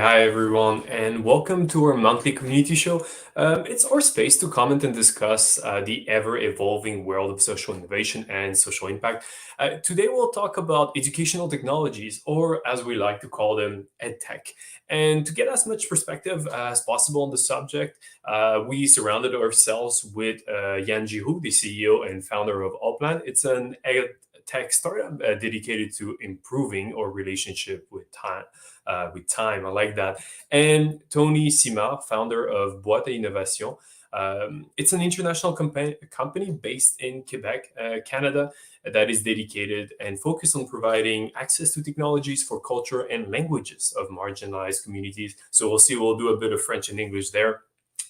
Hi everyone, and welcome to our monthly community show. It's our space to comment and discuss the ever evolving world of social innovation and social impact. Today, we'll talk about educational technologies, or as we like to call them, edtech. And to get as much perspective as possible on the subject, we surrounded ourselves with Yann Giroux, the CEO and founder of OPLAN. It's an tech startup dedicated to improving our relationship with time. I like that. And Tony Simard, founder of Boîte, Innovation. It's an international company based in Quebec, Canada, that is dedicated and focused on providing access to technologies for culture and languages of marginalized communities. So we'll see, we'll do a bit of French and English there.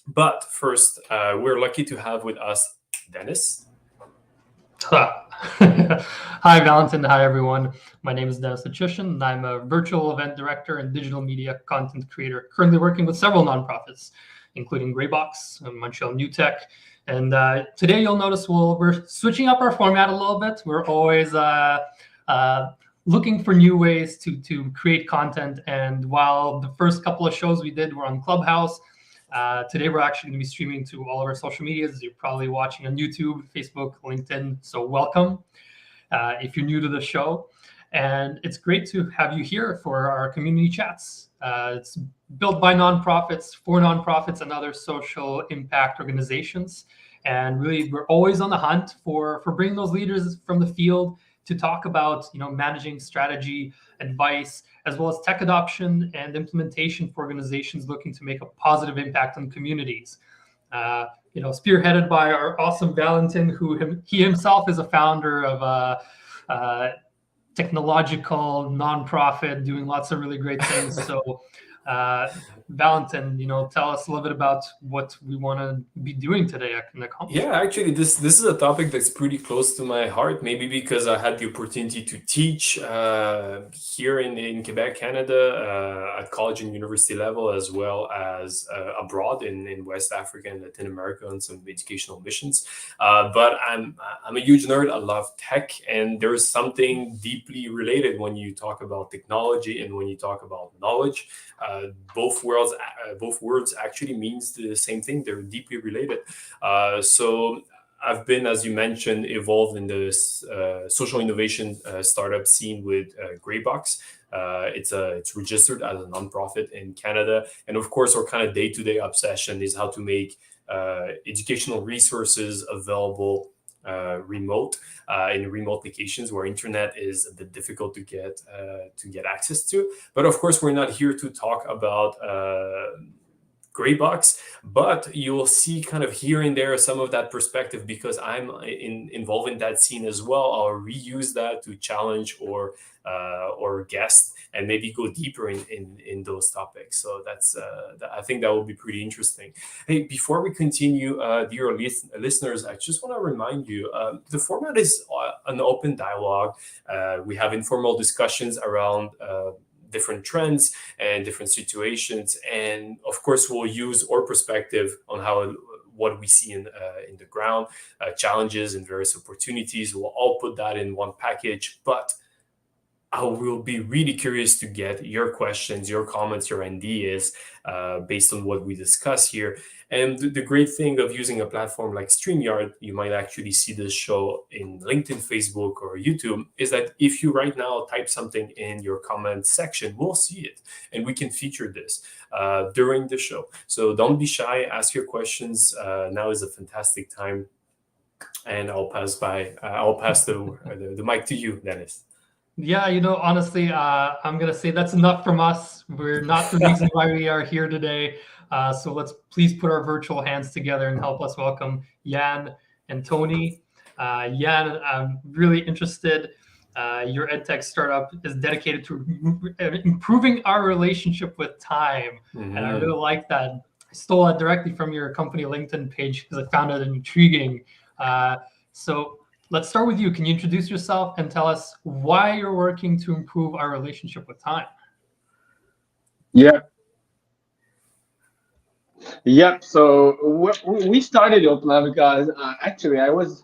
But first, we're lucky to have with us Denis. Hi, Valentina. Hi, everyone. My name is Denis, and I'm a virtual event director and digital media content creator, currently working with several nonprofits, including Greybox, Montreal New Tech. And today you'll notice we're switching up our format a little bit. We're always looking for new ways to create content. And while the first couple of shows we did were on Clubhouse, today we're actually going to be streaming to all of our social medias. You're probably watching on YouTube, Facebook, LinkedIn. So welcome if you're new to the show. And it's great to have you here for our community chats. It's built by nonprofits, for nonprofits, and other social impact organizations. And really, we're always on the hunt for bringing those leaders from the field to talk about managing strategy, advice, as well as tech adoption and implementation for organizations looking to make a positive impact on communities. Spearheaded by our awesome Valentin, he himself is a founder of a technological nonprofit doing lots of really great things. So Valentin, tell us a little bit about what we want to be doing today in the conference. Yeah, actually, this is a topic that's pretty close to my heart, maybe because I had the opportunity to teach here in Quebec, Canada, at college and university level, as well as abroad in West Africa and Latin America on some educational missions. But I'm a huge nerd. I love tech, and there's something deeply related when you talk about technology and when you talk about knowledge. Both words actually means the same thing. They're deeply related. So I've been, as you mentioned, involved in this social innovation startup scene with Greybox. It's registered as a nonprofit in Canada, and of course, our kind of day-to-day obsession is how to make educational resources available remote in remote locations where internet is a bit difficult to get access to. But of course, we're not here to talk about Greybox, but you'll see kind of here and there some of that perspective because I'm involved in that scene as well. I'll reuse that to challenge or guest and maybe go deeper in those topics. So I think that will be pretty interesting. Hey, before we continue, dear listeners, I just want to remind you, the format is an open dialogue. We have informal discussions around different trends and different situations, and of course we'll use our perspective on what we see in the ground, challenges and various opportunities. We'll all put that in one package, but I will be really curious to get your questions, your comments, your ideas based on what we discuss here. And the great thing of using a platform like StreamYard, you might actually see this show in LinkedIn, Facebook, or YouTube, is that if you right now type something in your comment section, we'll see it. And we can feature this during the show. So don't be shy, ask your questions. Now is a fantastic time. And I'll pass the mic to you, Denis. Yeah, honestly, I'm going to say that's enough from us. We're not the reason why we are here today. So let's please put our virtual hands together and help us welcome Yann and Tony. Yann, I'm really interested. Your edtech startup is dedicated to improving our relationship with time. Mm-hmm. And I really like that. I stole that directly from your company LinkedIn page because I found it intriguing. So let's start with you. Can you introduce yourself and tell us why you're working to improve our relationship with time? Yep. So we started OPLAN because actually I was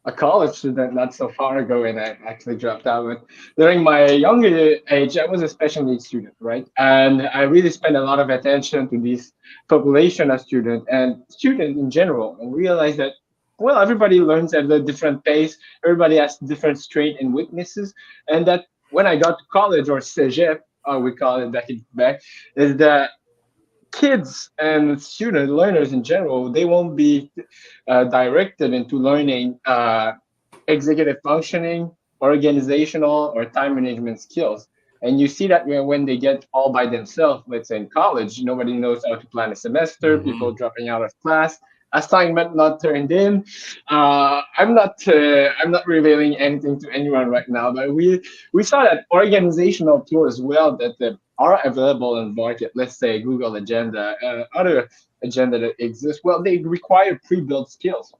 a college student not so far ago, and I actually dropped out. But during my younger age, I was a special needs student, right? And I really spent a lot of attention to this population of student and student in general, and realized that well, everybody learns at a different pace. Everybody has different strengths and weaknesses, and that when I got to college or cégep, we call it back in Quebec, is that kids and student learners in general, they won't be directed into learning executive functioning, organizational, or time management skills. And you see that when they get all by themselves, let's say in college, nobody knows how to plan a semester, people Mhm. dropping out of class, assignment not turned in. I'm not revealing anything to anyone right now, but we saw that organizational tools as well that are available in the market. Let's say Google Agenda, other agenda that exists. Well, they require pre-built skills.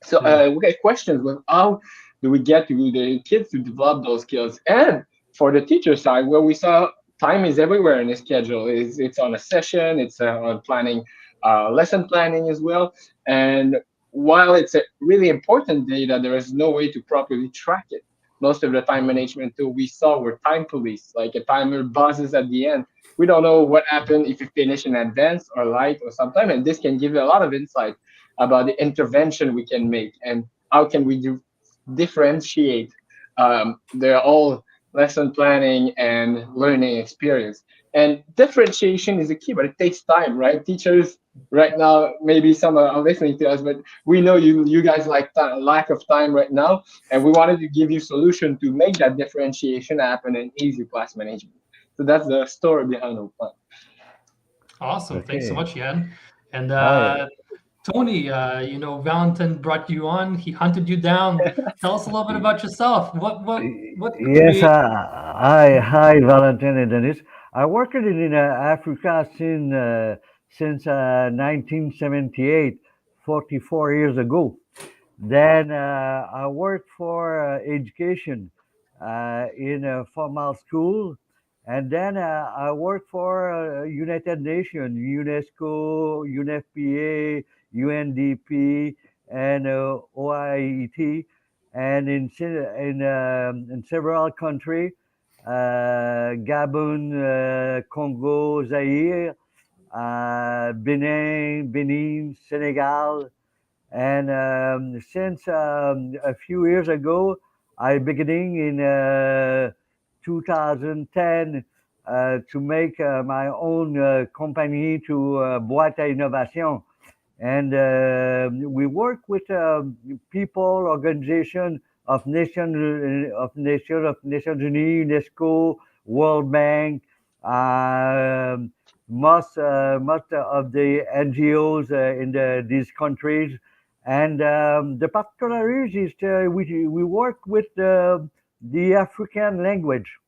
So Mm. we get questions with how do we get to the kids to develop those skills? And for the teacher side, where we saw time is everywhere in the schedule. It's on a session, it's on planning, lesson planning as well. And while it's a really important data, there is no way to properly track it. Most of the time Mm. management tool we saw were time police, like a timer buzzes at the end. We don't know what happened if you finish in advance or light or sometime, and this can give you a lot of insight about the intervention we can make and how can we differentiate their all lesson planning and learning experience. And differentiation is a key, but it takes time, right? Teachers right now, maybe some are listening to us, but we know you guys like lack of time right now, and we wanted to give you solution to make that differentiation happen in easy class management. So that's the story behind OPLAN. Awesome. Thanks so Okay. much, Yann. And Hi. Tony, Valentin brought you on. He hunted you down. Tell us a little bit about yourself. What Yes, create? hi, Valentina and Denis. I worked in Africa since 1978, 44 years ago. Then I worked for education in a formal school, and then I worked for United Nations, UNESCO, UNFPA, UNDP, and OIET, and in several countries, Gabon, Congo, Zaire, Benin, Senegal, and since a few years ago, I beginning in 2010 to make my own company to Boîte Innovation. And we work with people, organization of Nations Unies, UNESCO, World Bank, most of the NGOs in these countries. And the particularity is we work with the African language.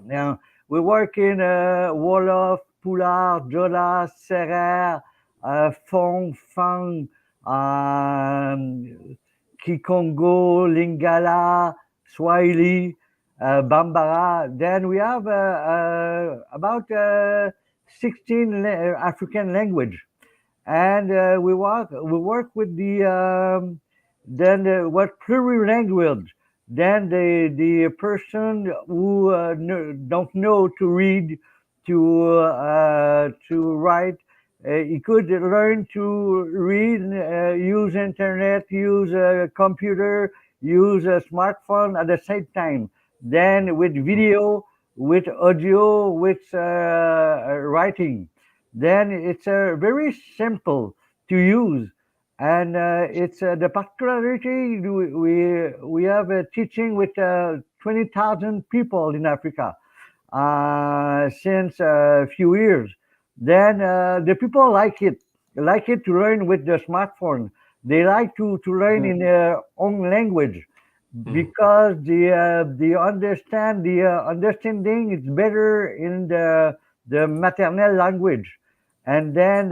Now, we work in Wolof, Pular, Jola, Serer, Fong, Fang, Kikongo, Lingala, Swahili, Bambara. Then we have about 16 African language, and we work with the then what plurilingual. Then the person who don't know to read, to write, he could learn to read, use internet, use a computer, use a smartphone at the same time. Then with video, with audio, with writing. Then it's very simple to use, and it's the particularity we have a teaching with 20,000 people in Africa since a few years. Then the people like it to learn with the smartphone. They like to learn in their own language Mm. because the understanding is better in the maternal language, and then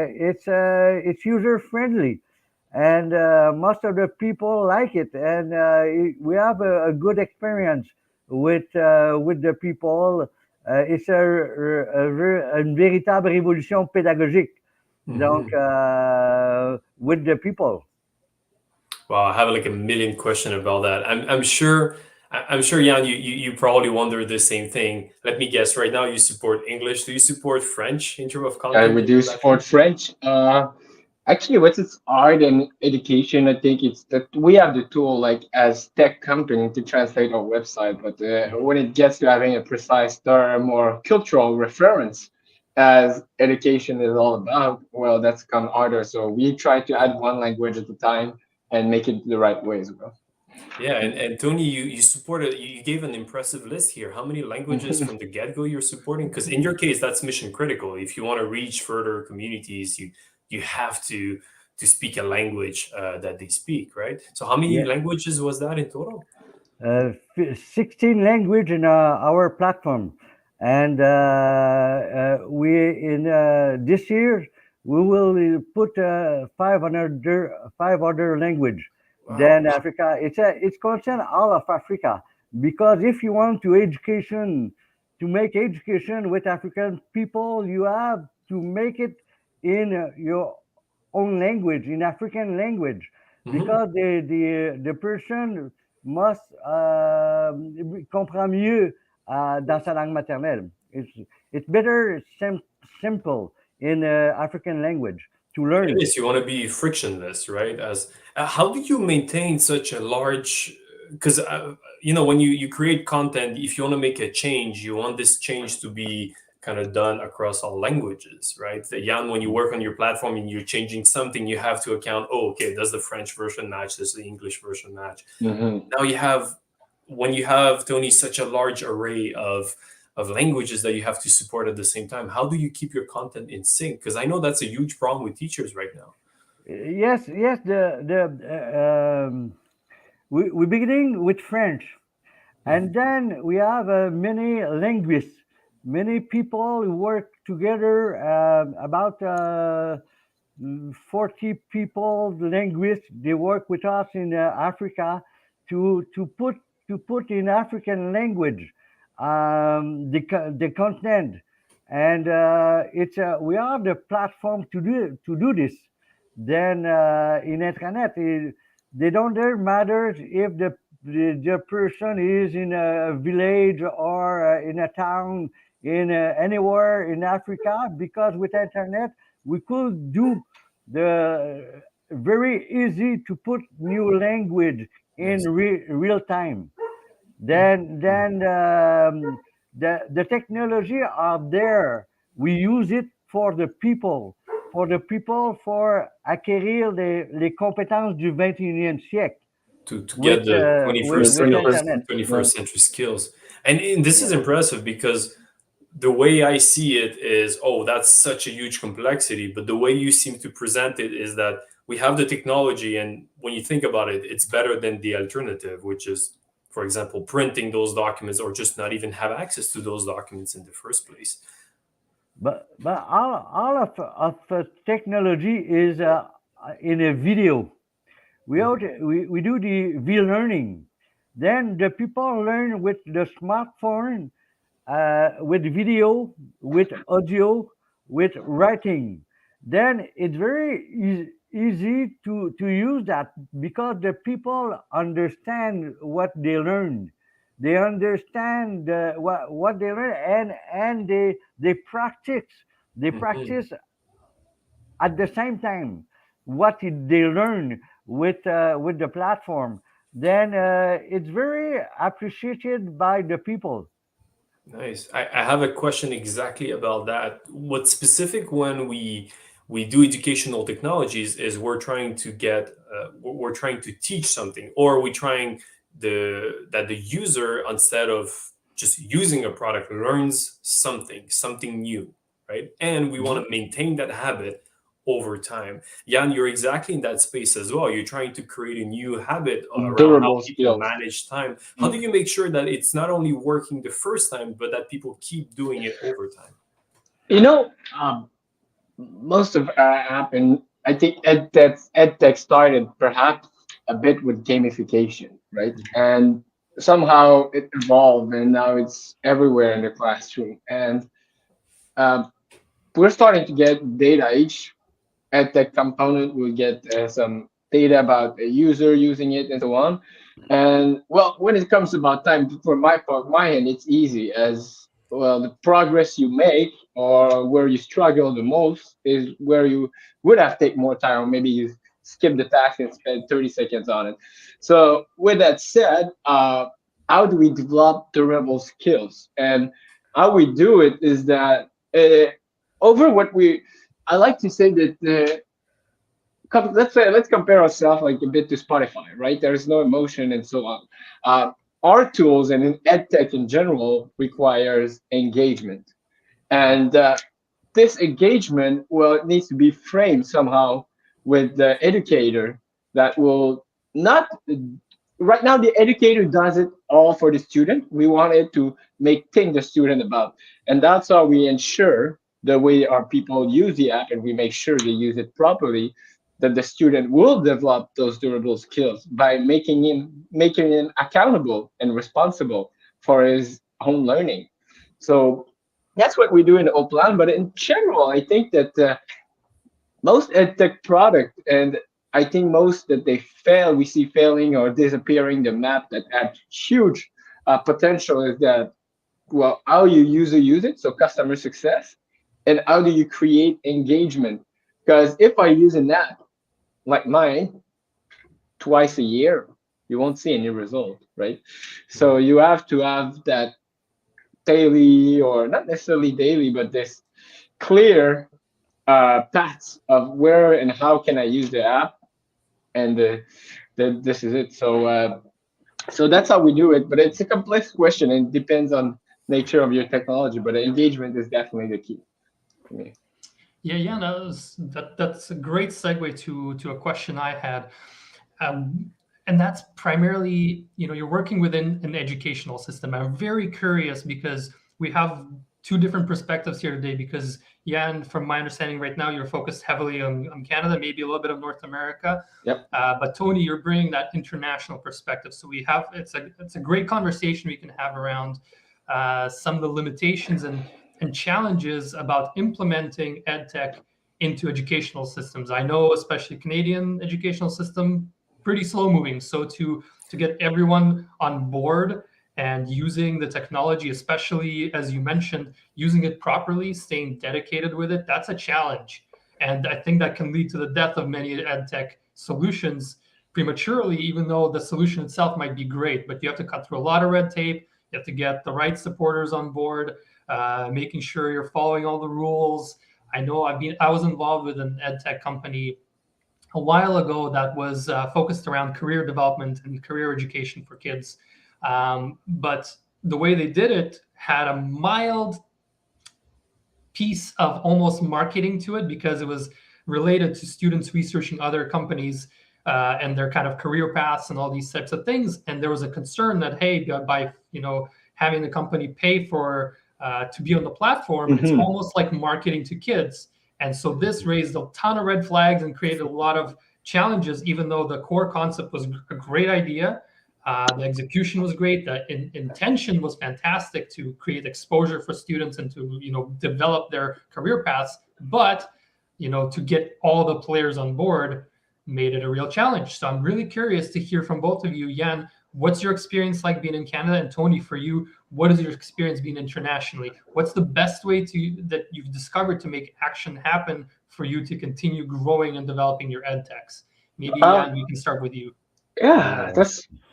it's user friendly, and most of the people like it, and we have a good experience with the people. It's une véritable révolution pédagogique, donc Mhm. with the people. Wow, I have like a million questions about that. I'm sure, Yann, you probably wonder the same thing. Let me guess. Right now, you support English. Do you support French in terms of content We in the do platform? support French. Actually, what's its art and education? I think it's that we have the tool, like as tech company, to translate our website. But when it gets to having a precise term or cultural reference, as education is all about, well, that's come harder. So we try to add one language at a time and make it the right way as well. Yeah, and Tony, you supported. You gave an impressive list here. How many languages from the get-go you're supporting? Because in your case, that's mission critical. If you want to reach further communities, you have to speak a language that they speak, right? So how many Yeah, languages was that in total? 16 language in our platform, and we in this year we will put five other language. Wow. Then Africa, it's concern all of Africa, because if you want to make education with African people, you have to make it in your own language, in African language, Hmm. because the person must comprend mieux dans sa langue maternelle. It's better simple in African language to It learn. is. You want to be frictionless, right? As how do you maintain such a large? Because when you create content, if you want to make a change, you want this change to be kind of done across all languages, right? Jan, when you work on your platform and you're changing something, you have to account. Oh, okay, does the French version match? Does the English version match? Hmm. Now you have when you have Tony such a large array of languages that you have to support at the same time, how do you keep your content in sync? Because I know that's a huge problem with teachers right now. Yes. We beginning with French, and Mhm. then we have many linguists, many people who work together. About 40 people, linguists. They work with us in Africa to put in African language the content, and it's we are the platform to do this. Then in intranet, they don't there matter if the person is in a village or in a town in anywhere in Africa, because with internet we could do the very easy to put new language in Nice. real time. Mm. Then the technology are there. We use it for acquérir les compétences du 21e siècle To with get the The 21st with 21st. skills, internet. Yeah. 21st century skills. And this is Yeah. impressive because the way I see it is, oh, that's such a huge complexity. But the way you seem to present it is that we have the technology, and when you think about it, it's better than the alternative, which is, for example, printing those documents or just not even have access to those documents in the first place. But all of technology is in a video. We do the learning. Then the people learn with the smartphone, with video, with audio, with writing. Then it's very easy to use that, because the people understand what they learn. They understand what they learn, and they practice. They Mhm. practice at the same time what they learn with the platform. Then it's very appreciated by the people. Nice. I have a question exactly about that. What's specific when we do educational technologies is we're trying to teach something, or we're trying that the user, instead of just using a product, learns something new, right? And we want Mhm. to maintain that habit over time. Jan, you're exactly in that space as well. You're trying to create a new habit around how Durable people skills. manage time. How do Mm. you make sure that it's not only working the first time, but that people keep doing it over time? You know, most of our app, and I think edtech started perhaps a bit with gamification, right? And somehow it evolved, and now it's everywhere in the classroom. And um, we're starting to get data. Each edtech component will get some data about a user using it and so on. And well, when it comes about time, for my part, my end, it's easy as well. The progress you make or where you struggle the most is where you would have taken more time, or maybe you skip the task and spend 30 seconds on it. So with that said, how do we develop durable skills? And how we do it is that over what we, I like to say that let's say let's compare ourselves like a bit to Spotify, right? There's no emotion and so on. Uh, our tools and in edtech in general requires engagement, and this engagement, well, it needs to be framed somehow with the educator that will not. Right now, the educator does it all for the student. We want it to make think the student about, and that's how we ensure the way our people use the app, and we make sure they use it properly. That the student will develop those durable skills by making him accountable and responsible for his own learning. So that's what we do in OPLAN. But in general, I think that most edtech product, and I think most that they fail, we see failing or disappearing the map that had huge potential is that, well, how you user use it, so customer success, and how do you create engagement? Because if I use an app like mine twice a year, you won't see any result, right? So you have to have that daily, or not necessarily daily, but this clear paths of where and how can I use the app, and this is it. So that's how we do it. But it's a complex question and depends on nature of your technology. But engagement is definitely the key for me. Yeah, no, that's a great segue to a question I had. And that's primarily, you're working within an educational system. I'm very curious because we have two different perspectives here today. Because Yann, from my understanding right now, you're focused heavily on Canada, maybe a little bit of North America. Yep. But Tony, you're bringing that international perspective. So it's a great conversation we can have around some of the limitations and challenges about implementing edtech into educational systems. I know, especially Canadian educational system, pretty slow moving. So to get everyone on board and using the technology, especially as you mentioned, using it properly, staying dedicated with it, that's a challenge. And I think that can lead to the death of many edtech solutions prematurely, even though the solution itself might be great. But you have to cut through a lot of red tape. You have to get the right supporters on board, making sure you're following all the rules. I know I was involved with an edtech company a while ago that was focused around career development and career education for kids. But the way they did it had a mild piece of almost marketing to it, because it was related to students researching other companies and their kind of career paths and all these types of things. And there was a concern that, hey, by having the company pay for to be on the platform, it's almost like marketing to kids. And so this raised a ton of red flags and created a lot of challenges, even though the core concept was a great idea. The execution was great. The intention was fantastic to create exposure for students and to develop their career paths. But to get all the players on board made it a real challenge. So I'm really curious to hear from both of you. Yann, what's your experience like being in Canada? And Tony, for you, what is your experience being internationally? What's the best way that you've discovered to make action happen for you to continue growing and developing your edtechs? Maybe Yann, we can start with you. Yeah,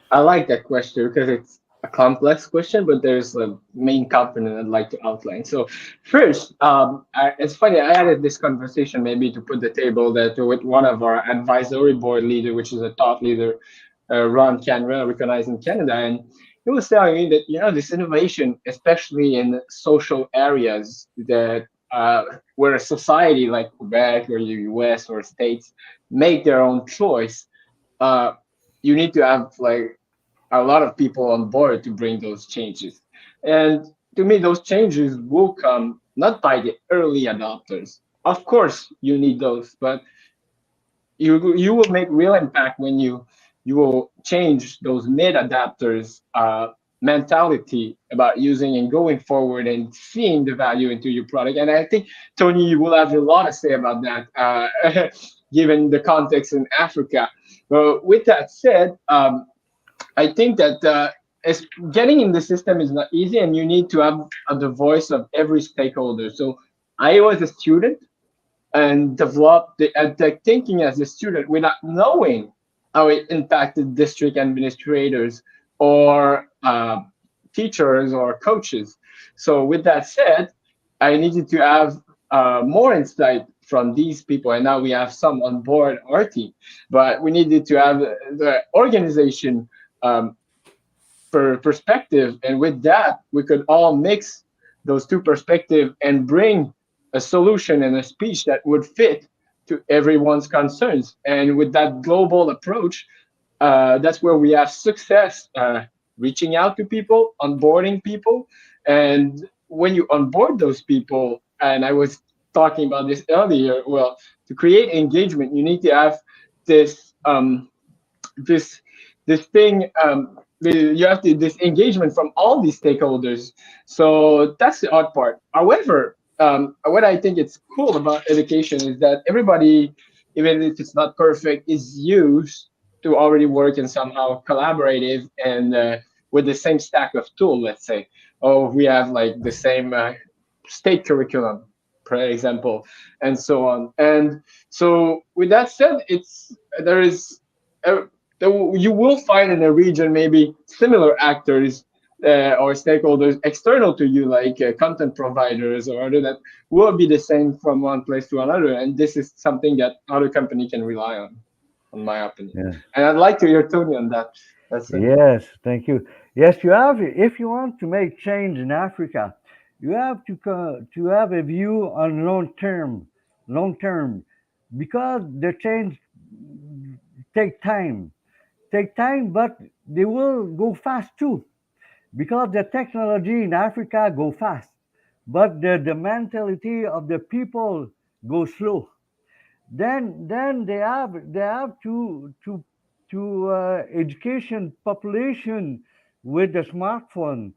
I like that question because it's a complex question, but there's a main component I'd like to outline. So first, it's funny, I added this conversation maybe to put the table that with one of our advisory board leader, which is a thought leader, Ron Canrell, recognized in Canada, and he was telling me that this innovation, especially in social areas that where a society like Quebec or the US or states make their own choice, you need to have like a lot of people on board to bring those changes. And to me, those changes will come not by the early adopters. Of course, you need those, but you will make real impact when you will change those mid adapters mentality about using and going forward and seeing the value into your product. And I think Tony, you will have a lot to say about that. given the context in Africa. But with that said, I think that getting in the system is not easy, and you need to have the voice of every stakeholder. So I was a student and developed the edtech thinking as a student without knowing how it impacted district administrators or teachers or coaches. So with that said, I needed to have more insight from these people, and now we have some on board our team. But we needed to have the organization um, perspective, and with that, we could all mix those two perspectives and bring a solution and a speech that would fit to everyone's concerns. And with that global approach, that's where we have success reaching out to people, onboarding people. And when you onboard those people, and I was talking about this earlier, well, to create engagement, you need to have this this this thing. You have to this engagement from all these stakeholders. So that's the hard part. However, what I think it's cool about education is that everybody, even if it's not perfect, is used to already work in somehow collaborative and with the same stack of tool. Let's say, oh, we have like the same state curriculum, for example, and so on. And so, with that said, it's there is. You will find in a region maybe similar actors or stakeholders external to you, like content providers or other that will be the same from one place to another. And this is something that other company can rely on my opinion. Yeah. And I'd like to hear Tony on that. That's it. Yes, thank you. Yes, you have. If you want to make change in Africa, you have to have a view on long term, because the change take take time, but they will go fast too, because the technology in Africa go fast, but the mentality of the people go slow. Then they have to education population with the smartphone.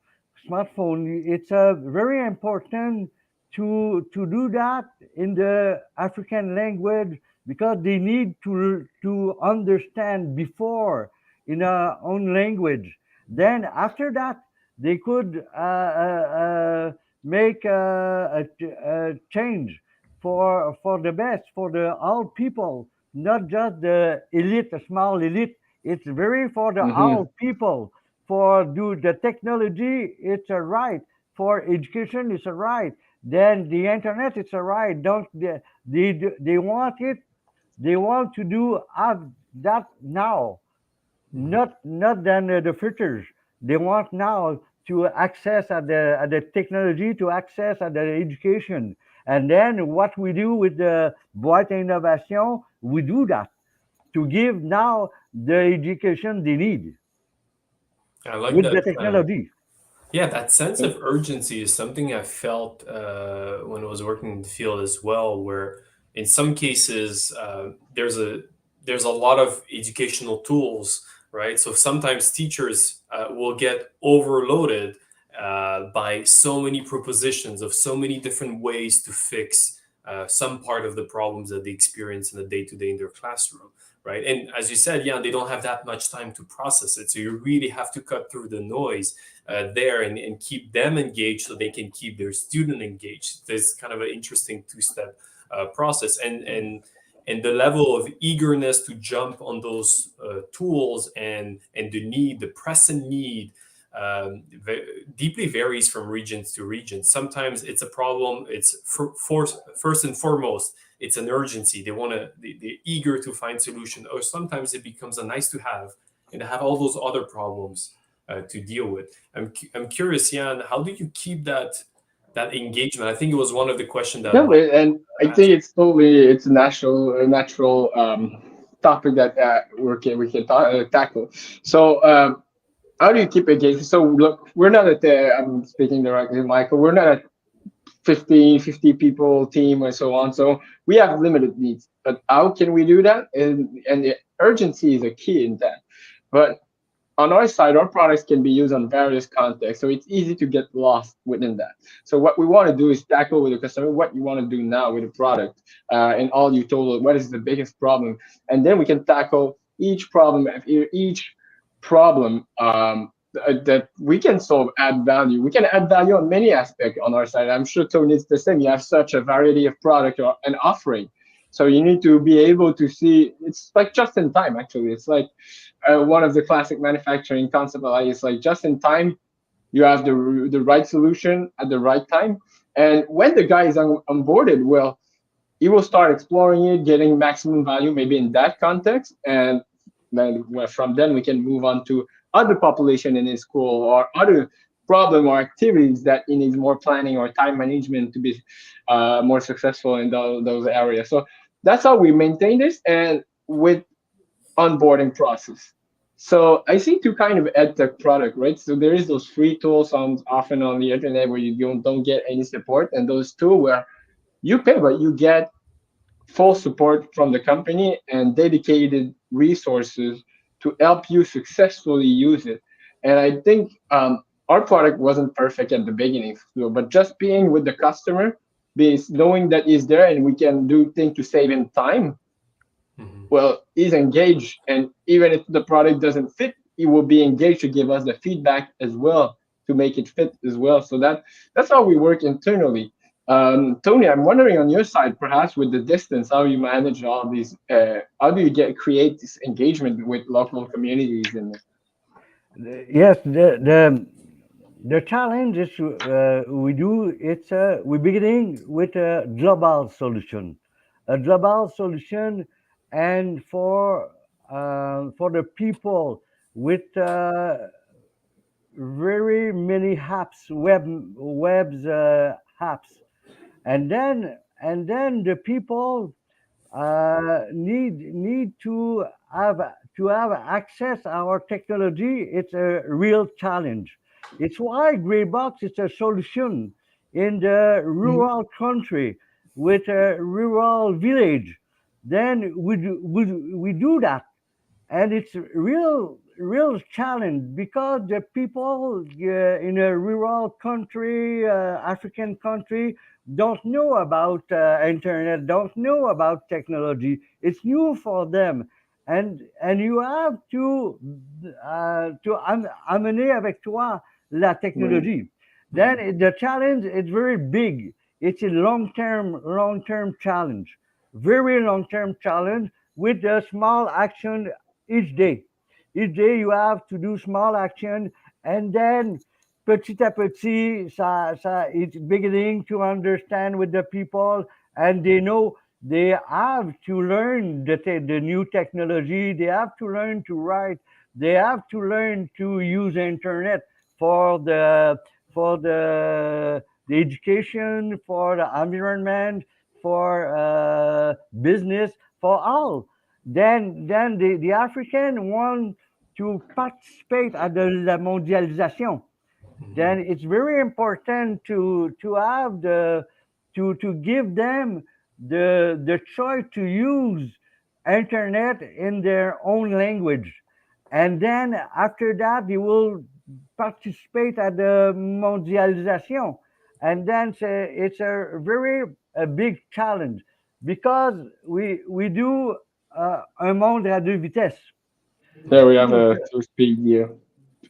It's very important to do that in the African language, because they need to understand before in our own language. Then after that, they could make a change for the best, for the all people, not just the elite, a small elite. It's very for the Mm-hmm. all people. For do the technology, it's a right. For education, it's a right. Then the internet, it's a right. Don't they want it? They want to do have that now, not then the futures. They want now to access at the technology, to access at the education. And then what we do with the Boîte innovation, we do that to give now the education they need I like with that. the technology. Yeah, that sense of urgency is something I felt when I was working in the field as well, where in some cases there's a lot of educational tools, right? So sometimes teachers will get overloaded by so many propositions of so many different ways to fix some part of the problems that they experience in the day to day in their classroom, right? And as you said, yeah, they don't have that much time to process it. So you really have to cut through the noise there and keep them engaged so they can keep their student engaged. There's kind of an interesting two-step process, and the level of eagerness to jump on those tools and the present need deeply varies from regions to region. Sometimes it's a problem. It's first and foremost, it's an urgency. They're eager to find solution, or sometimes it becomes a nice to have, and have all those other problems to deal with. I'm curious, Yann, how do you keep that engagement? I think it was one of the questions that No, Mike and I think asked. it's a natural topic that we can tackle. So how do you keep engaged? So look, we're not at the. I'm speaking directly to Michael. We're not at 50 people team and so on. So we have limited needs. But how can we do that? And the urgency is a key in that. But on our side, our products can be used on various contexts, so it's easy to get lost within that. So what we want to do is tackle with the customer what you want to do now with the product, and all you told us, what is the biggest problem, and then we can tackle each problem. Each problem that we can solve, add value. We can add value on many aspects on our side. I'm sure Tony, it's the same. You have such a variety of product or an offering, so you need to be able to see. It's like just in time. Actually, it's like one of the classic manufacturing concept. Like it's like just in time. You have the right solution at the right time, and when the guy is onboarded, well, he will start exploring it, getting maximum value maybe in that context, and then well, from then we can move on to other population in his school or other problem or activities that he needs more planning or time management to be more successful in those areas. So that's how we maintain this, and with onboarding process. So I see two kind of edtech product, right? So there is those free tools often on the internet where you don't get any support, and those tools where you pay but you get full support from the company and dedicated resources to help you successfully use it. And I think our product wasn't perfect at the beginning, so, but just being with the customer, knowing that he's there and we can do things to save him time, well, he's engaged. And even if the product doesn't fit, he will be engaged to give us the feedback as well to make it fit as well. So that's how we work internally. Tony, I'm wondering on your side, perhaps with the distance, how you manage all these. How do you create this engagement with local communities? And Yes, the challenge is we do it's we're beginning with a global solution, and for the people with very many apps, webs apps, and then the people need to have access our technology. It's a real challenge. It's why Gray Box is a solution in the rural country with a rural village. Then we do that, and it's real challenge because the people in a rural country, African country, don't know about internet, don't know about technology. It's new for them, and you have to amener avec toi la right. technologie. Then the challenge is very big. It's a long term challenge, very long term challenge with a small action each day. Each day you have to do small action, and then petit à petit, it's beginning to understand with the people, and they know they have to learn the new technology. They have to learn to write. They have to learn to use internet for the education, for the environment, for business, for all. Then the African want to participate at la mondialisation. Then it's very important to have to give them the choice to use internet in their own language, and then after that they will participate at the mondialisation, and then it's a very a big challenge because we do un monde à deux vitesses. There we have a two-speed here.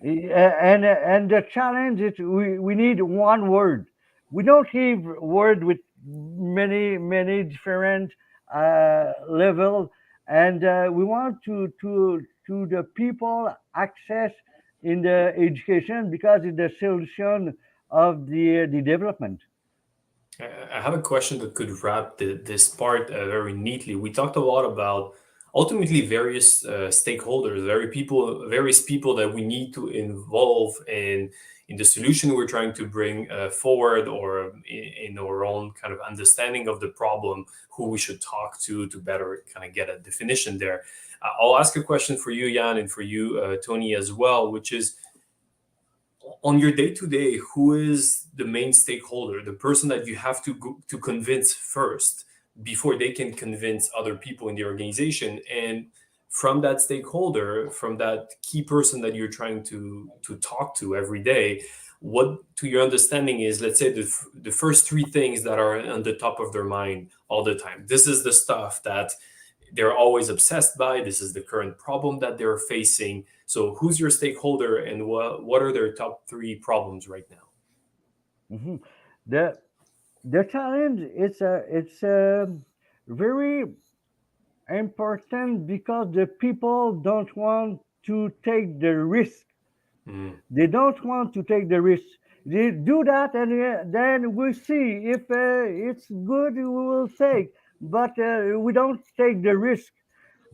And the challenge is we need one word. We don't have word with many different level, and we want to the people access in the education because it's the solution of the development. I have a question that could wrap this part very neatly. We talked a lot about ultimately various stakeholders, various people that we need to involve in the solution we're trying to bring forward, or in our own kind of understanding of the problem, who we should talk to better kind of get a definition there. I'll ask a question for you, Yann, and for you, Tony, as well, which is, on your day-to-day, who is the main stakeholder, the person that you have to convince first before they can convince other people in the organization? And from that stakeholder, from that key person that you're trying to talk to every day, what, to your understanding, is, let's say, the first three things that are on the top of their mind all the time? This is the stuff that they're always obsessed by. This is the current problem that they're facing. So who's your stakeholder, and what are their top three problems right now? Mm-hmm. The challenge it's very important because the people don't want to take the risk. They don't want to take the risk. They do that, and then we see if it's good. We will take, but we don't take the risk,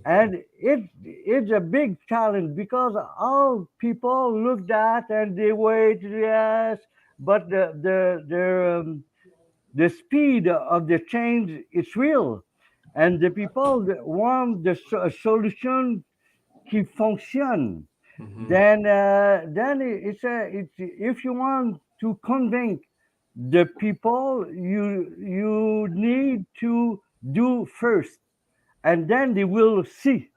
and it's a big challenge because all people look at and they wait. Yes, but the speed of the change is real, and the people that want the solution qui fonctionne. Then it's if you want to convince the people, you need to do first, and then they will see.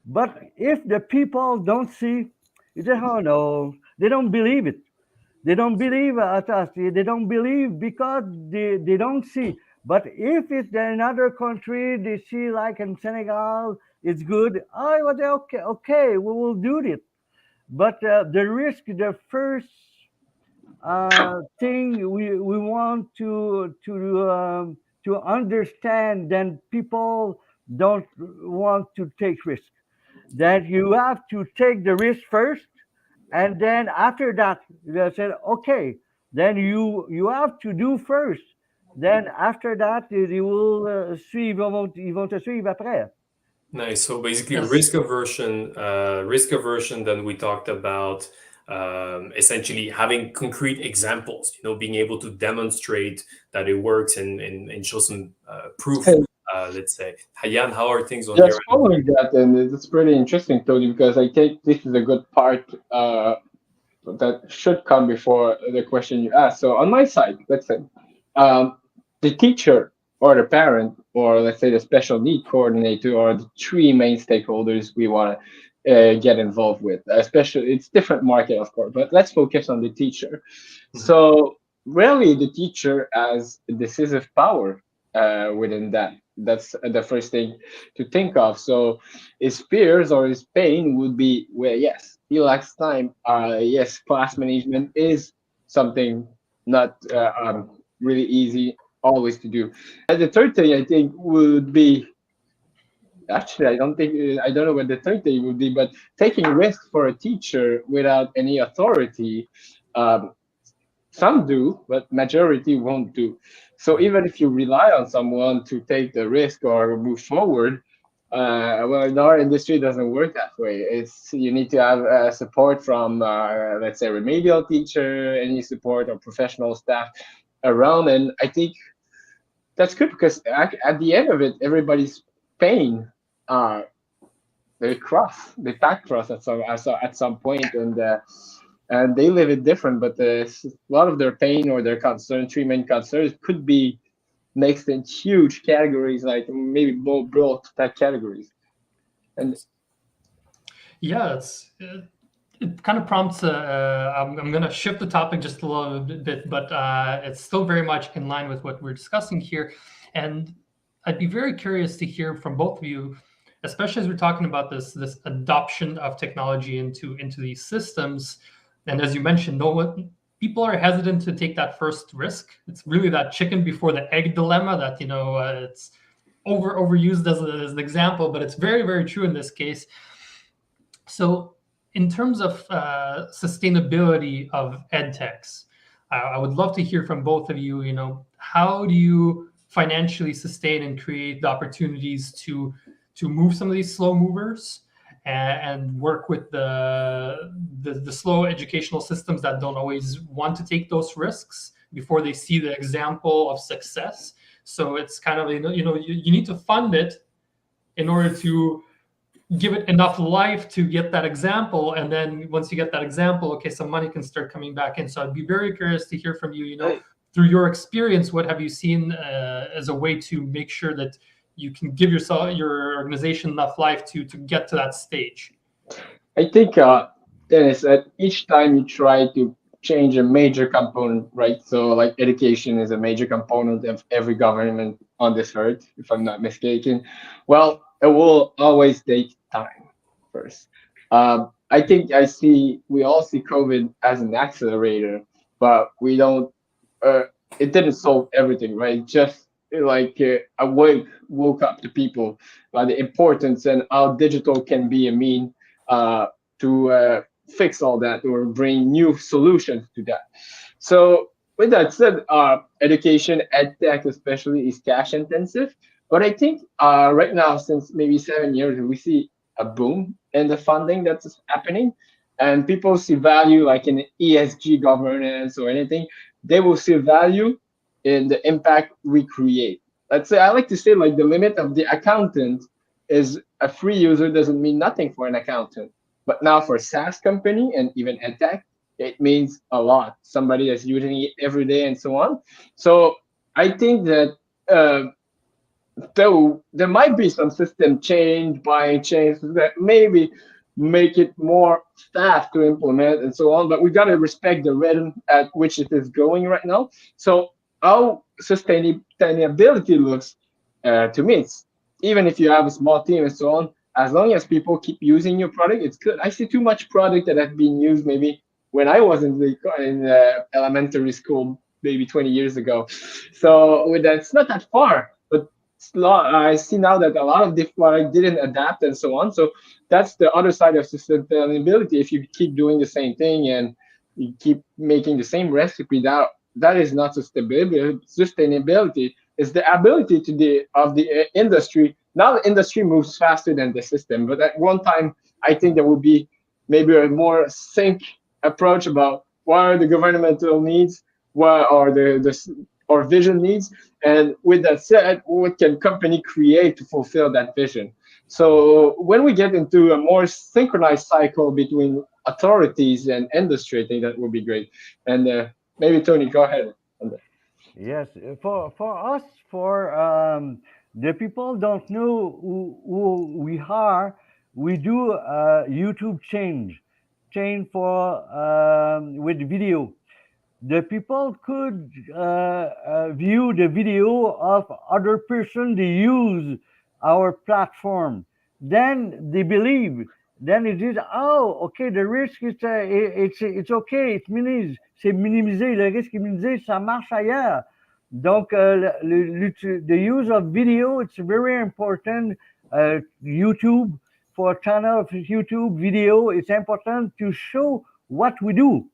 But if the people don't see, you say, oh no, they don't believe it. They don't believe at us. They don't believe because they don't see. But if it's in another country, they see, like in Senegal, it's good. Oh, well, okay, we will do it. But the risk, the first thing we want to understand, then people don't want to take risk. That you have to take the risk first, and then after that they said, okay, then you have to do first. Then after that, they will suivre, ils vont te suivre après. Nice. So basically, Yes. risk aversion. Then we talked about essentially having concrete examples. Being able to demonstrate that it works and show some proof. Hey. Let's say, Yann, how are things on your Just end? following that, and it's pretty interesting, Tony, because I think this is a good part that should come before the question you asked. So on my side, let's say, the teacher or the parent, or let's say the special need coordinator, are the three main stakeholders we want to get involved with. Especially, it's different market, of course, but let's focus on the teacher. So really, the teacher has decisive power within that. That's the first thing to think of. So his fears or his pain would be, well, yes, he lacks time. Yes, class management is something not really easy always to do. And the third thing I think would be, actually, I don't know what the third thing would be, but taking risks for a teacher without any authority. Some do, but majority won't do. So even if you rely on someone to take the risk or move forward, well, in our industry, it doesn't work that way. You need to have support from, let's say, remedial teacher, any support or professional staff around. And I think that's good because at the end of it, everybody's pain, they path cross at some point, and they live it different, but a lot of their pain or their concern, three main concerns, could be mixed in huge categories, like maybe more broad type categories. And yeah, it kind of prompts. I'm going to shift the topic just a little bit, but it's still very much in line with what we're discussing here. And I'd be very curious to hear from both of you, especially as we're talking about this adoption of technology into these systems. And as you mentioned, people are hesitant to take that first risk. It's really that chicken before the egg dilemma that, it's overused as an example, but it's very, very true in this case. So in terms of sustainability of edtechs, I would love to hear from both of you, how do you financially sustain and create the opportunities to move some of these slow movers and work with the slow educational systems that don't always want to take those risks before they see the example of success. So it's kind of, you need to fund it in order to give it enough life to get that example. And then once you get that example, okay, some money can start coming back in. So I'd be very curious to hear from you, through your experience, what have you seen as a way to make sure that you can give your organization enough life to get to that stage? I think, Dennis, that each time you try to change a major component, right? So, like education is a major component of every government on this earth, if I'm not mistaken. Well, it will always take time first. I think we all see COVID as an accelerator, but we don't. Uh, it didn't solve everything, right? Just like woke up to people about the importance and how digital can be a mean uh, to fix all that or bring new solutions to that. So with that said, education, edtech especially, is cash intensive. But I think right now, since maybe 7 years, we see a boom in the funding that's happening, and people see value like in ESG governance or anything. They will see value in the impact we create. Let's say I like to say like the limit of the accountant is a free user doesn't mean nothing for an accountant. But now for SaaS company and even edtech, it means a lot. Somebody that's using it every day and so on. So I think that though there might be some system change, buying change that maybe make it more staff to implement and so on, but we got to respect the rhythm at which it is going right now. So how sustainability looks to me, it's even if you have a small team and so on, as long as people keep using your product, it's good. I see too much product that has been used maybe when I was in elementary school, maybe 20 years ago. So with that, it's not that far, but I see now that a lot of the product didn't adapt and so on. So that's the other side of sustainability. If you keep doing the same thing and you keep making the same recipe, that is not sustainability. Sustainability is the ability of the industry. Now the industry moves faster than the system, but at one time I think there will be maybe a more sync approach about what are the governmental needs, what are the or vision needs, and with that said, what can company create to fulfill that vision? So when we get into a more synchronized cycle between authorities and industry, I think that would be great. And maybe Tony, go ahead. Yes, for us, for the people don't know who we are. We do YouTube change for with video. The people could view the video of other person they use our platform. Then they believe. Then it is, oh, okay, the risk is it's okay, c'est minimisé, le risque est minimisé, ça marche ailleurs. Donc the use of video, it's very important. YouTube, for a channel of YouTube video, it's important to show what we do.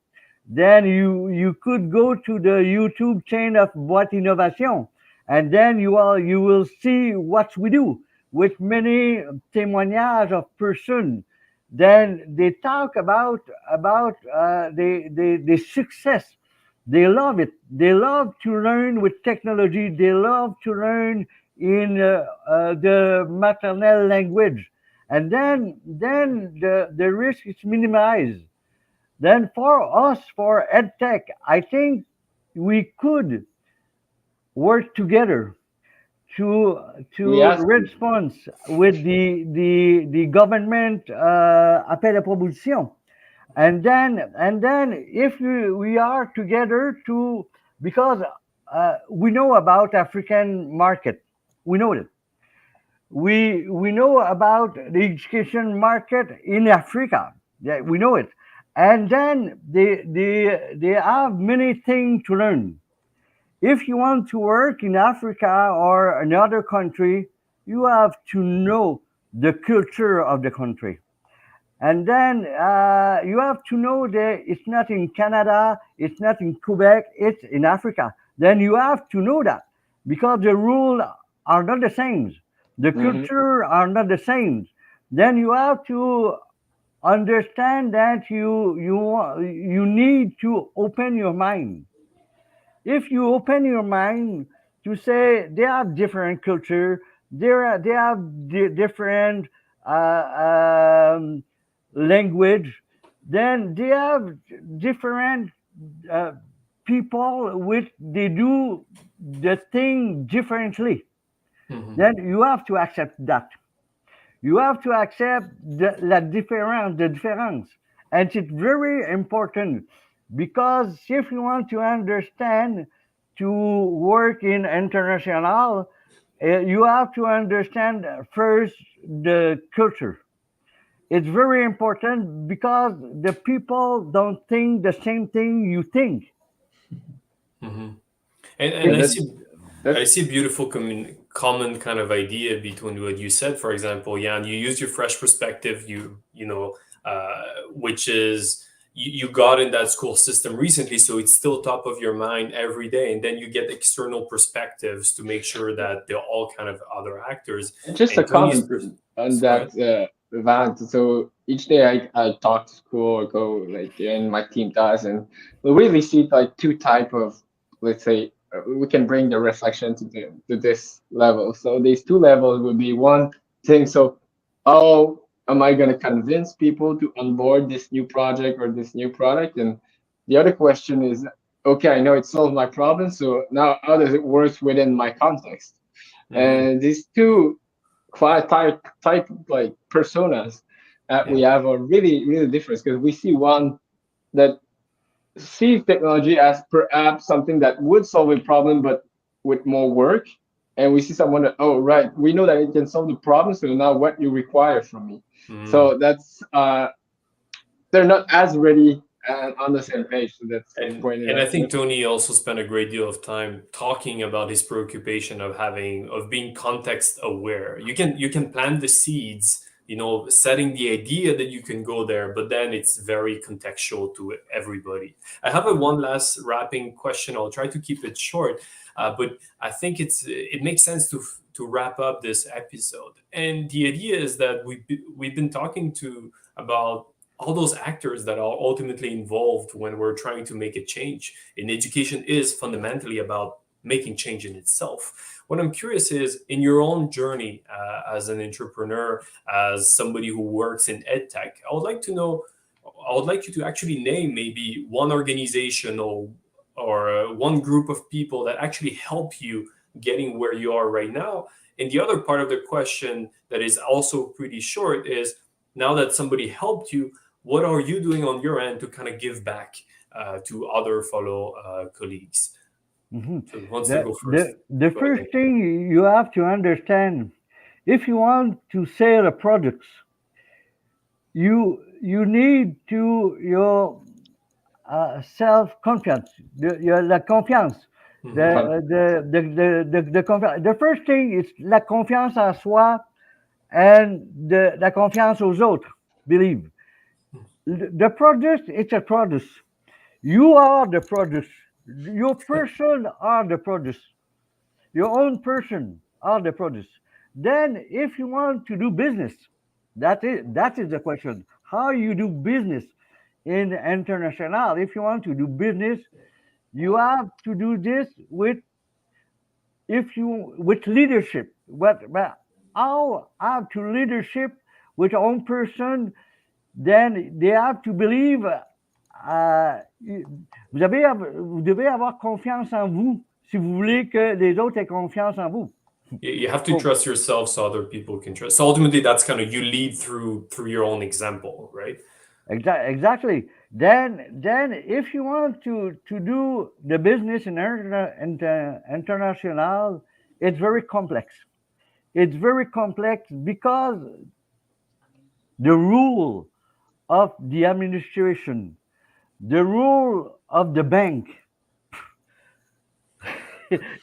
Then you could go to the YouTube channel of Boîte Innovation, and then you will see what we do with many témoignages of person. Then they talk about the success. They love it. They love to learn with technology. They love to learn in the maternal language, and then the risk is minimized. Then for us, for edtech, I think we could work together to Yes. respond with the government appel à proposition, and then if we are together to, because we know about African market, we know it. We know about the education market in Africa. Yeah, we know it. And then they have many things to learn. If you want to work in Africa or another country, you have to know the culture of the country. And then you have to know that it's not in Canada, it's not in Quebec, it's in Africa. Then you have to know that, because the rules are not the same, the culture are not the same. Then you have to understand that you need to open your mind. If you open your mind to say they have different culture, they have different language, then they have different uh, people which they do the thing differently. then you have to accept that. You have to accept the difference. And it's very important because if you want to understand to work in international, you have to understand first the culture. It's very important because the people don't think the same thing you think. And Yeah, I that, see that I see a beautiful common kind of idea between what you said. For example, Yann, you use your fresh perspective. Which is you got in that school system recently, so it's still top of your mind every day. And then you get external perspectives to make sure that they're all kind of other actors. just a And Tony's comment on go ahead. that, Valent. So each day I talk to school or go like, and my team does, and we really see like two type of, let's say, we can bring the reflection to this level. So these two levels would be one thing. So, how am I going to convince people to onboard this new project or this new product? And the other question is, okay, I know it solves my problem. So now how does it work within my context? And these two type like personas that we Yeah. have are really different because we see one that sees technology as perhaps something that would solve a problem but with more work, and we see someone that, oh right, we know that it can solve the problem, so now what you require from me. So that's they're not as ready and on the same page, so that's pointed And I out. think Tony also spent a great deal of time talking about his preoccupation of being context aware. You can plant the seeds, setting the idea that you can go there, but then it's very contextual to everybody. I have a one last wrapping question. I'll try to keep it short, but I think it makes sense to wrap up this episode. And the idea is that we've been talking about all those actors that are ultimately involved when we're trying to make a change. And education is fundamentally about making change in itself. What I'm curious is, in your own journey as an entrepreneur, as somebody who works in edtech, I would like you to actually name maybe one organization or one group of people that actually help you getting where you are right now. And the other part of the question that is also pretty short is, now that somebody helped you, what are you doing on your end to kind of give back to other fellow colleagues? So who wants to go first? The Go ahead, first thing you have to understand, if you want to sell a product, you need to your self confidence, la confiance. The first thing is la confiance en soi and la confiance aux autres. Believe the product, it's a product. You are the product. Your person are the product. Your own person are the product. Then, if you want to do business, that is the question. How you do business in international? If you want to do business, you have to do this with leadership. But how have to leadership with your own person? Then they have to believe. Vous devez avoir confiance en vous si vous voulez que les autres aient confiance en vous. You have to trust yourself so other people can trust. So ultimately, that's kind of, you lead through your own example, right? Exactly. Then if you want to do the business in international, it's very complex. It's very complex because the rule of the administration, the rule of the bank,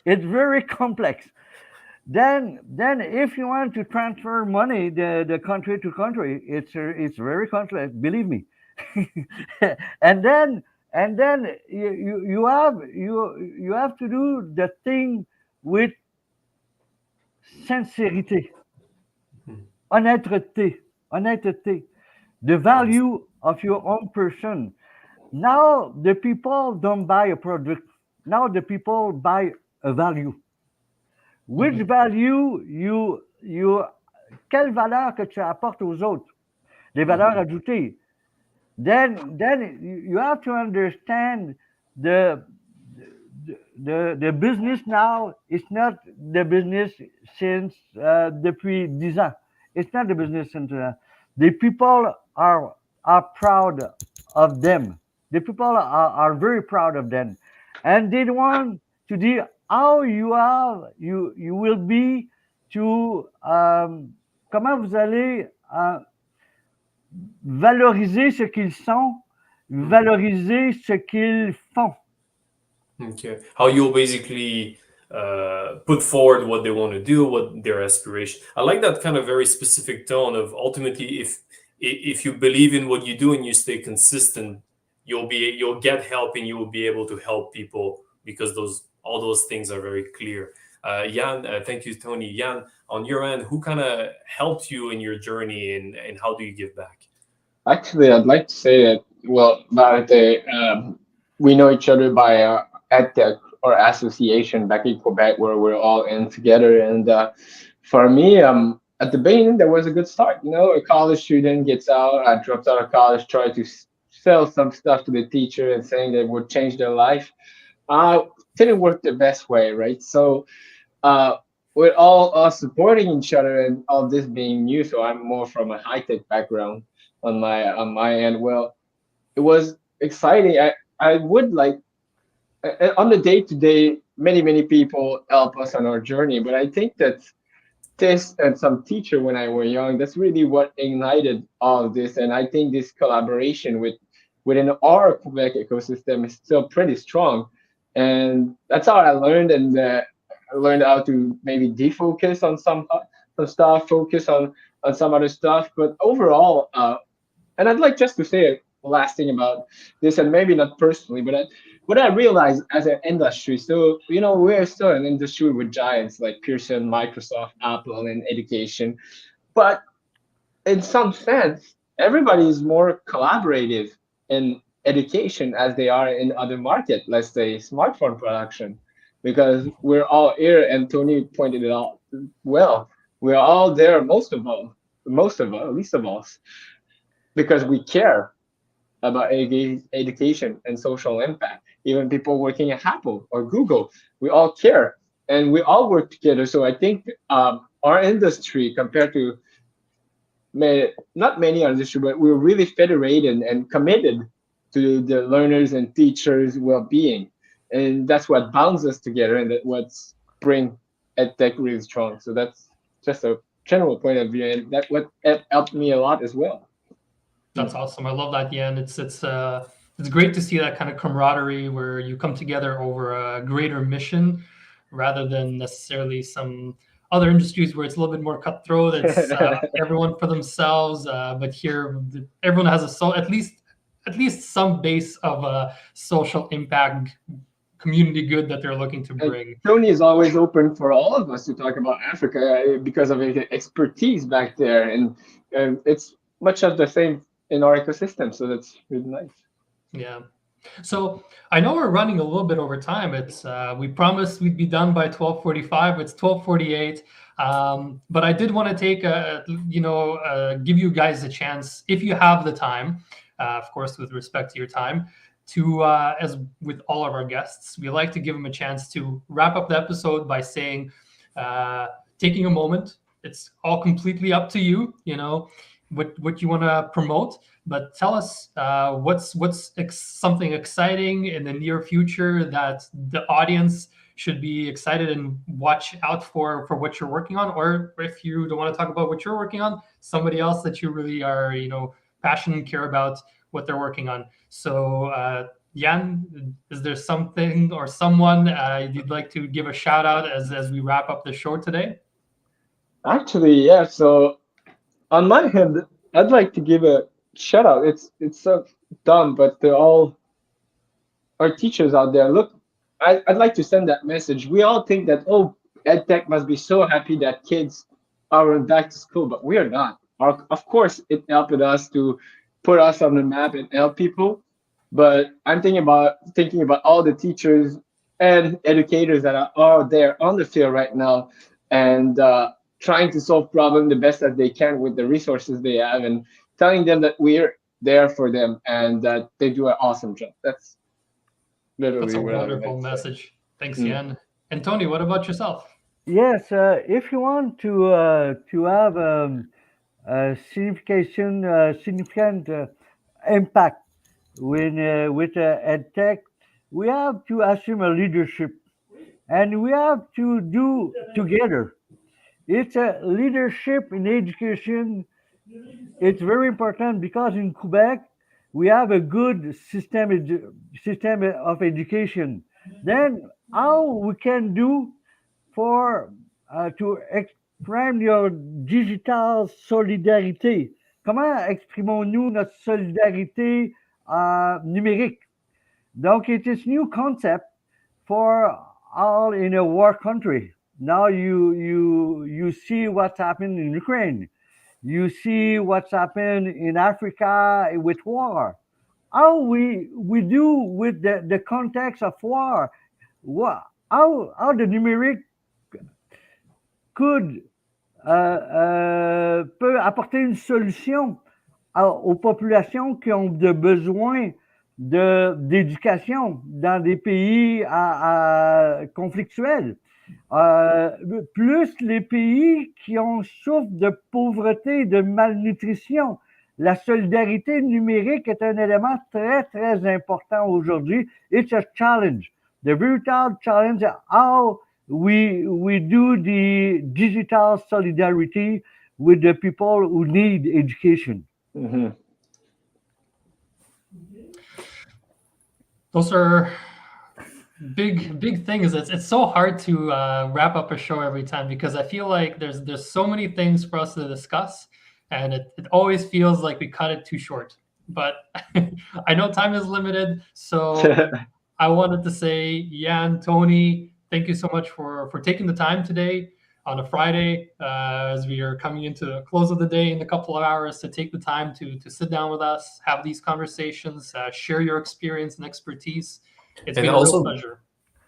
it's very complex. Then if you want to transfer money the country to country, it's very complex, believe me. and then you have to do the thing with sincérité, honnêteté, the value of your own person. Now the people don't buy a product. Now the people buy a value. Which value quelle valeur que tu apportes aux autres? Des valeurs ajoutées. Then you have to understand the the business now is not the business since depuis 10 ans. It's not the business since the people are proud of them. The people are very proud of them, and they want to see how you will be to comment vous allez valoriser ce qu'ils sont, valoriser ce qu'ils font. Okay. How you'll basically put forward what they want to do, what their aspiration. I like that kind of very specific tone of ultimately, if you believe in what you do and you stay consistent, you'll get help and you will be able to help people because all those things are very clear. Yann, thank you, Tony. Yann, on your end, who kind of helped you in your journey and how do you give back? Actually, I'd like to say that, well, Valentina, we know each other by edtech or association back in Quebec, where we're all in together. And for me, at the beginning, there was a good start. You know, a college student gets out, I dropped out of college, tried to sell some stuff to the teacher and saying that it would change their life. Didn't work the best way, right? So uh, we're all supporting each other and all this being new. So I'm more from a high tech background on my end. Well, it was exciting. I would like on the day to day, many people help us on our journey, but I think that this and some teacher when I were young, that's really what ignited all of this. And I think this collaboration within our Quebec ecosystem is still pretty strong. And that's how I learned, and I learned how to maybe defocus on some stuff, focus on some other stuff. But overall, and I'd like just to say a last thing about this, and maybe not personally, but what I realized as an industry, so you know, we're still an industry with giants like Pearson, Microsoft, Apple, and education, but in some sense, everybody is more collaborative in education as they are in other market, let's say smartphone production, because we're all here, and Tony pointed it out well. We're all there, most of us, least of us, because we care about education and social impact. Even people working at Apple or Google, we all care and we all work together. So I think our industry, compared to not many other industry, but we're really federated and committed to the learners and teachers' well-being, and that's what binds us together, and that what's bring EdTech really strong. So that's just a general point of view, and that what helped me a lot as well. That's awesome. I love that, Yann. It's great to see that kind of camaraderie where you come together over a greater mission, rather than necessarily some other industries where it's a little bit more cutthroat. It's everyone for themselves. But here, everyone has at least some base of a social impact, community good that they're looking to bring. And Tony is always open for all of us to talk about Africa because of his expertise back there, and it's much of the same in our ecosystem. So that's really nice. Yeah. So I know we're running a little bit over time. It's we promised we'd be done by 12:45. It's 12:48. But I did want to take give you guys a chance, if you have the time, of course, with respect to your time, to as with all of our guests, we like to give them a chance to wrap up the episode by saying, taking a moment. It's all completely up to you. You know what you want to promote, but tell us what's something exciting in the near future that the audience should be excited and watch out for what you're working on, or if you don't want to talk about what you're working on, somebody else that you really are passionate and care about what they're working on. So Yann, is there something or someone you'd like to give a shout out as we wrap up the show today? Actually, yeah. So on my hand, I'd like to give a shout out. It's so dumb, but they're all our teachers out there. Look, I'd like to send that message. We all think that, oh, EdTech must be so happy that kids are back to school, but we are not. Of course, it helped us to put us on the map and help people. But I'm thinking about all the teachers and educators that are there on the field right now, and trying to solve problems the best that they can with the resources they have, and telling them that we're there for them and that they do an awesome job. That's literally That's a what I would wonderful like to say. message. Thanks, Yann. And Tony, what about yourself? Yes, if you want to have significant impact with edtech, we have to assume a leadership, and we have to do together. It's a leadership in education. It's very important because in Quebec we have a good system of education. Then how we can do for to exprime your digital solidarité. Comment exprimons-nous notre solidarité numérique? Donc, it is new concept for all in a war country. Now you see what's happened in Ukraine. You see what's happened in Africa with war. How we do with the context of war? How the numérique peut apporter une solution aux populations qui ont besoin d'éducation dans des pays conflictuels. Plus les pays qui souffrent de pauvreté et de malnutrition. La solidarité numérique est un élément très, très important aujourd'hui. It's a challenge. The vital challenge how we do the digital solidarity with the people who need education. Mm-hmm. Those are big things. It's so hard to wrap up a show every time because I feel like there's so many things for us to discuss, and it always feels like we cut it too short. But I know time is limited, so I wanted to say, Yann, Tony, thank you so much for taking the time today on a Friday as we are coming into the close of the day in a couple of hours to take the time to sit down with us, have these conversations, share your experience and expertise. It's been a real pleasure.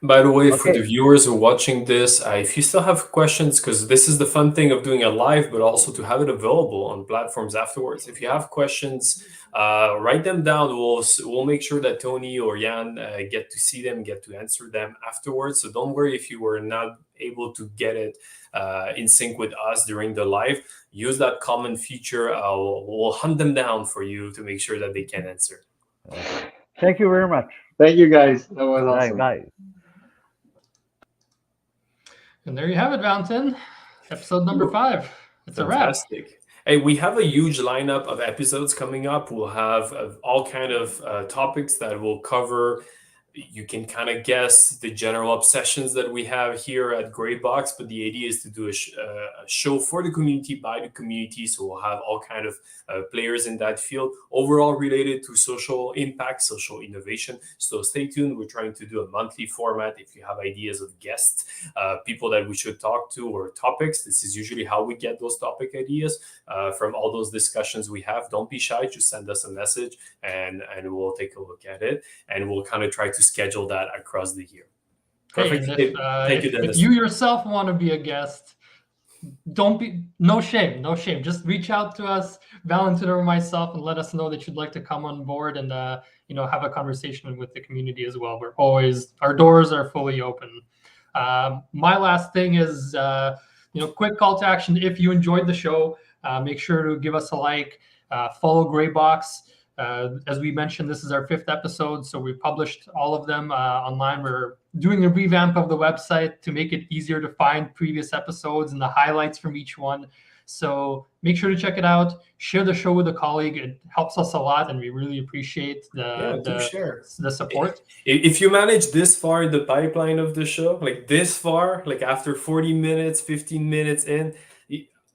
By the way, for the viewers who are watching this, if you still have questions, because this is the fun thing of doing a live, but also to have it available on platforms afterwards. If you have questions, write them down. We'll make sure that Tony or Yann get to see them, get to answer them afterwards. So don't worry if you were not able to get it in sync with us during the live. Use that comment feature. We'll hunt them down for you to make sure that they can answer. Thank you very much. Thank you, guys. That was awesome. Bye. And there you have it, Valentin. Episode number 5. It's fantastic. A wrap. Hey, we have a huge lineup of episodes coming up. We'll have all kind of topics that we'll cover. You can kind of guess the general obsessions that we have here at Gray Box, but the idea is to do a show for the community, by the community. So we'll have all kind of players in that field, overall related to social impact, social innovation. So stay tuned. We're trying to do a monthly format. If you have ideas of guests, people that we should talk to, or topics, this is usually how we get those topic ideas from all those discussions we have. Don't be shy. Just send us a message and we'll take a look at it. And we'll kind of try to schedule that across the year. Perfect. Hey, Thank you, Denis. If you yourself want to be a guest, no shame. Just reach out to us, Valentina or myself, and let us know that you'd like to come on board and have a conversation with the community as well. Our doors are fully open. My last thing is quick call to action. If you enjoyed the show, make sure to give us a like, follow Gray Box. As we mentioned, this is our 5th episode, so we've published all of them online. We're doing a revamp of the website to make it easier to find previous episodes and the highlights from each one. So make sure to check it out. Share the show with a colleague. It helps us a lot, and we really appreciate the support. If you manage this far in the pipeline of the show, like this far, like after 40 minutes, 15 minutes in,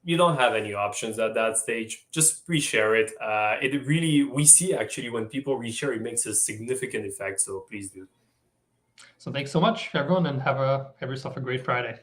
you don't have any options at that stage. Just reshare it. We see actually when people reshare, it makes a significant effect. So please do. So thanks so much, everyone, and have yourself a great Friday.